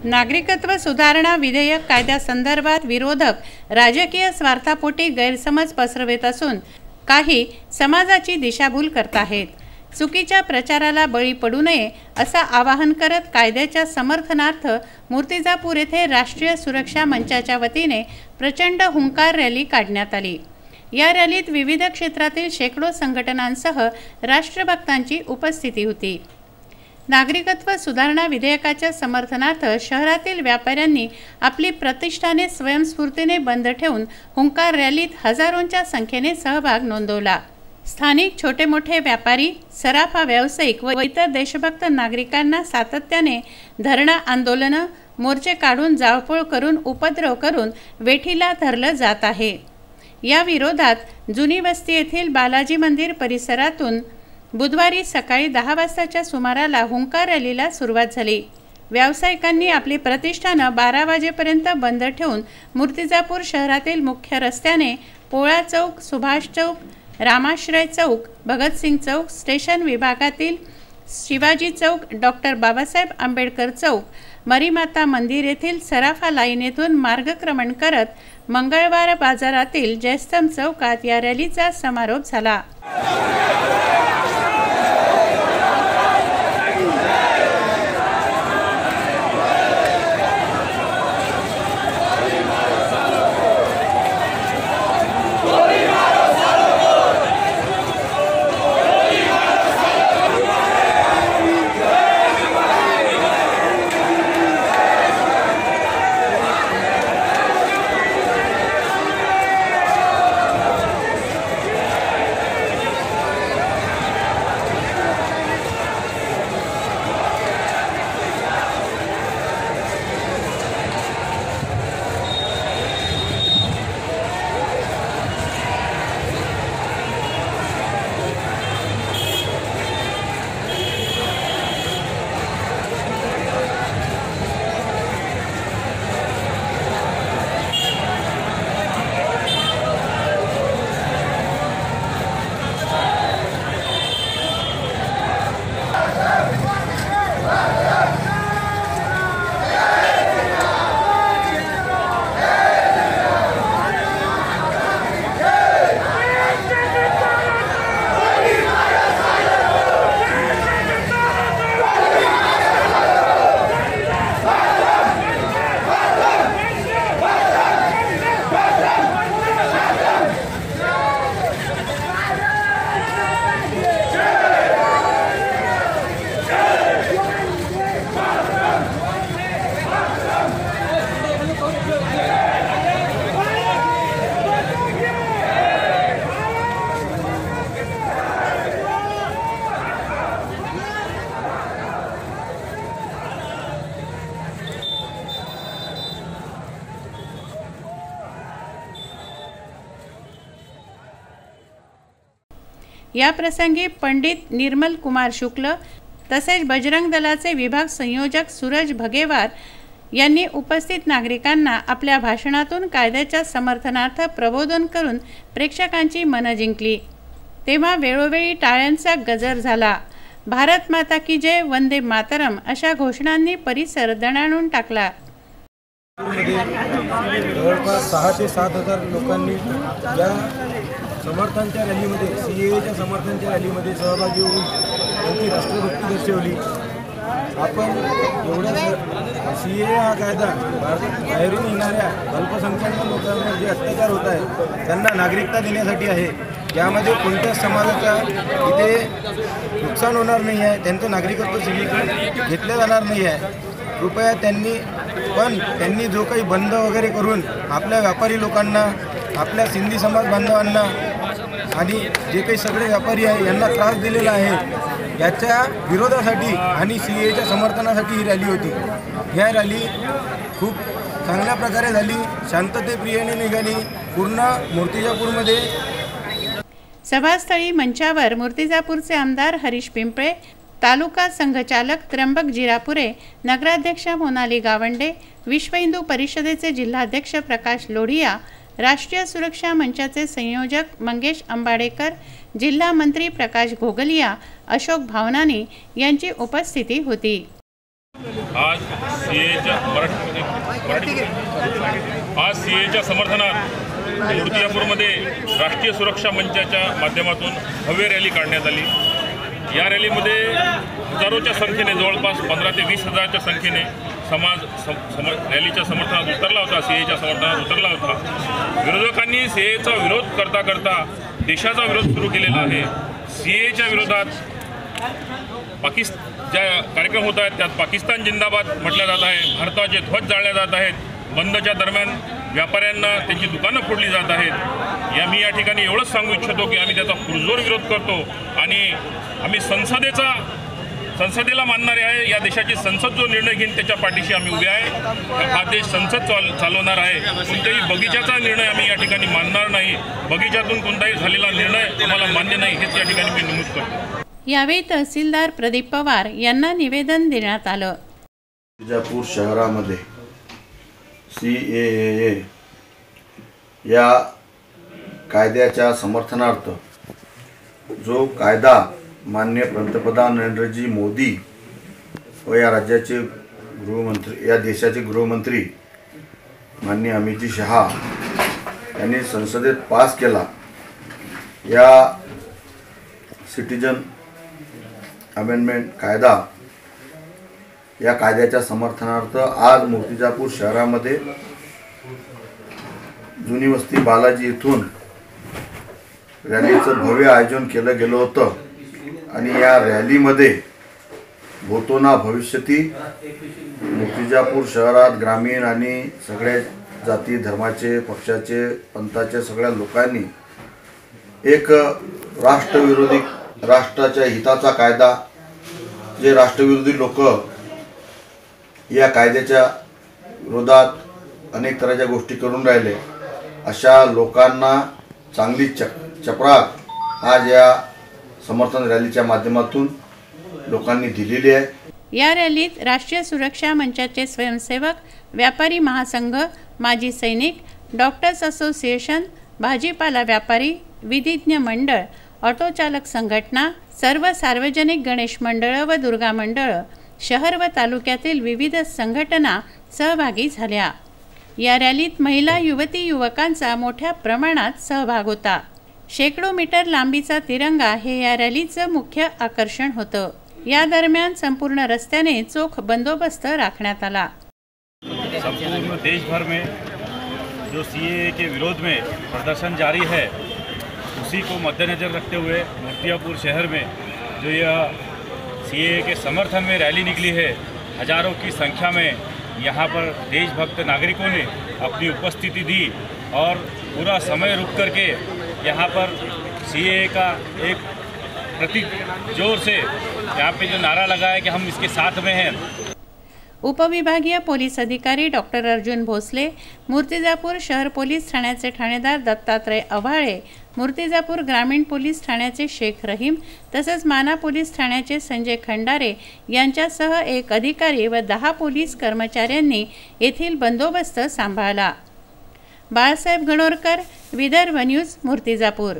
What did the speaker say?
नागरिकत्व सुधारणा विधेयक कायद्यासंदर्भात विरोधक राजकीय स्वार्थापोटी गैरसमज पसरवत असून काही समाजाची दिशाभूल करत आहेत। चुकीच्या प्रचाराला बळी पडू नये असं आवाहन करत कायद्याच्या समर्थनार्थ मूर्तिजापूर येथे राष्ट्रीय सुरक्षा मंचाच्या वतीने प्रचंड हुंकार रॅली काढण्यात आली। या रॅलीत विविध क्षेत्रातील शेकडो संघटनांसह राष्ट्रभक्तांची उपस्थिती होती। नागरिकत्व सुधारणा विधेयकाच्या समर्थनार्थ शहरातील व्यापाऱ्यांनी आपली प्रतिष्ठाने स्वयंस्फूर्तीने बंद ठेवून हुंकार रॅलीत हजारोंच्या संख्येने सहभाग नोंदवला। स्थानिक छोटे मोठे व्यापारी, सराफा व्यावसायिक व इतर देशभक्त नागरिकांना सातत्याने धरणा आंदोलनं, मोर्चे काढून जाळपोळ करून उपद्रव करून वेठीला धरलं जात आहे। या विरोधात जुनी वस्ती येथील बालाजी मंदिर परिसरातून बुधवारी सकाळी 10 वाजताच्या सुमाराला हुंकार रॅलीला सुरुवात झाली। व्यावसायिकांनी आपली प्रतिष्ठानं 12 वाजेपर्यंत बंद ठेवून मूर्तिजापूर शहरातील मुख्य रस्त्याने पोळा चौक, सुभाष चौक, रामाश्रय चौक, भगतसिंग चौक, स्टेशन विभागातील शिवाजी चौक, डॉक्टर बाबासाहेब आंबेडकर चौक, मरीमाता मंदिर येथील सराफा लाईन येथून मार्गक्रमण करत मंगळवार बाजारातील जयस्तंभ चौकात या रॅलीचा समारोप झाला। या प्रसंगी पंडित निर्मल कुमार शुक्ल तसेच बजरंग दलाचे विभाग संयोजक सूरज भगेवार यांनी उपस्थित नागरिकांना आपल्या भाषणातून कायद्याच्या समर्थनार्थ प्रबोधन करून प्रेक्षकांची मनं जिंकली। तेव्हा वेळोवेळी टाळ्यांचा गजर झाला। भारत माता की जय, वंदे मातरम अशा घोषणांनी परिसर दणाणून टाकला। जवळपास 6 ते 7 हजार लोकांनी या समर्थनाच्या रॅलीमध्ये, सीएच्या समर्थनाच्या रॅलीमध्ये सहभागी होऊन त्यांची राष्ट्रभक्ती दर्शवली। आपण एवढ्या सीए हा कायदा बाहेरून येणाऱ्या अल्पसंख्याक लोकांवर जे अत्याचार होत आहे त्यांना नागरिकता देण्यासाठी आहे। यामध्ये कोणत्याच समाजाचा इथे नुकसान होणार नाही आहे, त्यांचं नागरिकत्व सगळीकडे घेतलं जाणार नाही आहे। कृपया त्यांनी जो काही बंद वगैरे करून आपल्या व्यापारी लोकांना, आपल्या सिंधी समाज बांधवांना आणि जे काही सगळे व्यापारी आहे यांना त्रास दिलेला आहे, याच्या विरोधासाठी आणि सीएच्या समर्थनासाठी ही रॅली होती। ह्या रॅली खूप चांगल्या प्रकारे झाली, शांततेप्रियने निघाली। पूर्ण मूर्तिजापूरमध्ये सभास्थळी मंचावर मूर्तिजापूरचे आमदार हरीश पिंपळे, तालुका संघचालक त्र्यंबक जिरापुरे, नगराध्यक्ष मोनाली गावंडे, विश्व हिंदू परिषदेचे जिल्हाध्यक्ष प्रकाश लोढिया, राष्ट्रीय सुरक्षा मंचाचे संयोजक मंगेश अंबाडेकर, जिल्हा मंत्री प्रकाश घोगलिया, अशोक भावनानी यांची उपस्थिती होती। आज सीएच्या समर्थनात मूर्तिजापूरमध्ये राष्ट्रीय सुरक्षा मंचाच्या माध्यमातून भव्य रॅली काढण्यात आली। या रॅलीमध्ये हजारोच्या संख्येने जवळपास 15 ते 20 हजारच्या संख्येने रॅलीच्या समर्थनात उतरला होता, सीएच्या समर्थनात उतरला होता। विरोधकांनी सीएचा विरोध करता करता देशाचा विरोध सुरू केलेला आहे। सीएच्या विरोधात ज्या कार्यक्रम होत आहेत त्यात पाकिस्तान जिंदाबाद म्हटलं जात आहे, भारताचे ध्वज जाळले जात आहेत, बंदच्या दरम्यान व्यापाऱ्यांना त्यांची दुकानं फोडली जात आहेत। मी या ठिकाणी एवढंच सांगू इच्छितो की आम्ही त्याचा पुरजोर विरोध करतो आणि आम्ही संसदेला मानणारे आहे। या देशाची संसद जो निर्णय घेईन त्याच्या पाठीशी आम्ही उभे आहे। हा देश संसद चालवणार आहे। कोणत्याही बगीचाचा निर्णय आम्ही या ठिकाणी मानणार नाही। बगीच्यातून कोणताही झालेला निर्णय आम्हाला मान्य नाही, हेच या ठिकाणी मी नमूद करतो। यावेळी तहसीलदार प्रदीप पवार यांना निवेदन देण्यात आलं। मूर्तिजापूर शहरामध्ये CAA या कायद्याच्या समर्थनार्थ जो कायदा माननीय पंतप्रधान नरेंद्रजी मोदी व या राज्याचे गृहमंत्री, या देशाचे गृहमंत्री माननीय अमितजी शहा यांनी संसदेत पास केला। या सिटीजन अमेंडमेंट कायदा, या कायद्याच्या समर्थनार्थ आज मूर्तिजापूर शहरामध्ये जुनी वस्ती बालाजी येथून रॅलीचं भव्य आयोजन केलं गेलं होतं आणि या रॅलीमध्ये भूतो ना भविष्यती मूर्तिजापूर शहरात ग्रामीण आणि सगळ्या जाती धर्माचे, पक्षाचे, पंथाचे सगळ्या लोकांनी एक राष्ट्रविरोधी, राष्ट्राच्या हिताचा कायदा, जे राष्ट्रविरोधी लोक या कायद्याच्या विरोधात अनेक तऱ्हेच्या गोष्टी करून राहिले, अशा लोकांना चांगली चपराक आज या समर्थन रॅलीच्या माध्यमातून लोकांनी दिलेली आहे। या रॅलीत राष्ट्रीय सुरक्षा मंचाचे स्वयंसेवक, व्यापारी महासंघ, माजी सैनिक, डॉक्टर्स असोसिएशन, भाजीपाला व्यापारी, विधिज्ञ मंडळ, ऑटो चालक संघटना, सर्व सार्वजनिक गणेश मंडळ व दुर्गा मंडळ, शहर व तालुक्यातील विविध संघटना सहभागी झाल्या। या रॅलीत महिला, युवती, युवकांचा मोठ्या प्रमाणात सहभाग होता। शेकडो मीटर लांबीचा तिरंगा हे या रॅलीचं मुख्य आकर्षण होतं। या दरम्यान संपूर्ण रस्त्याने चोख बंदोबस्त राखण्यात आला। संपूर्ण देश भर में जो सीएए के विरोध में प्रदर्शन जारी है, उसी को मद्देनजर रखते हुए मूर्तिजापूर शहर में जो यह सीएए के समर्थन में रैली निकली है, हजारों की संख्या में यहाँ पर देशभक्त नागरिकों ने अपनी उपस्थिति दी और पूरा समय रुक करके यहाँ पर सीएए का एक प्रतीक जोर से यहाँ पे जो नारा लगा है कि हम इसके साथ में हैं। उपविभागीय पोलीस अधिकारी डॉक्टर अर्जुन भोसले, मूर्तिजापूर शहर पोलीस ठाण्याचे ठाणेदार दत्तात्रय आव्हाळे, मूर्तिजापूर ग्रामीण पोलीस ठाण्याचे शेख रहीम तसेच माना पोलीस ठाण्याचे संजय खंडारे यांच्यासह एक अधिकारी व 10 पोलीस कर्मचाऱ्यांनी येथील बंदोबस्त सांभाळला। बाळासाहेब गणोरकर, विदर्भ न्यूज, मूर्तिजापूर।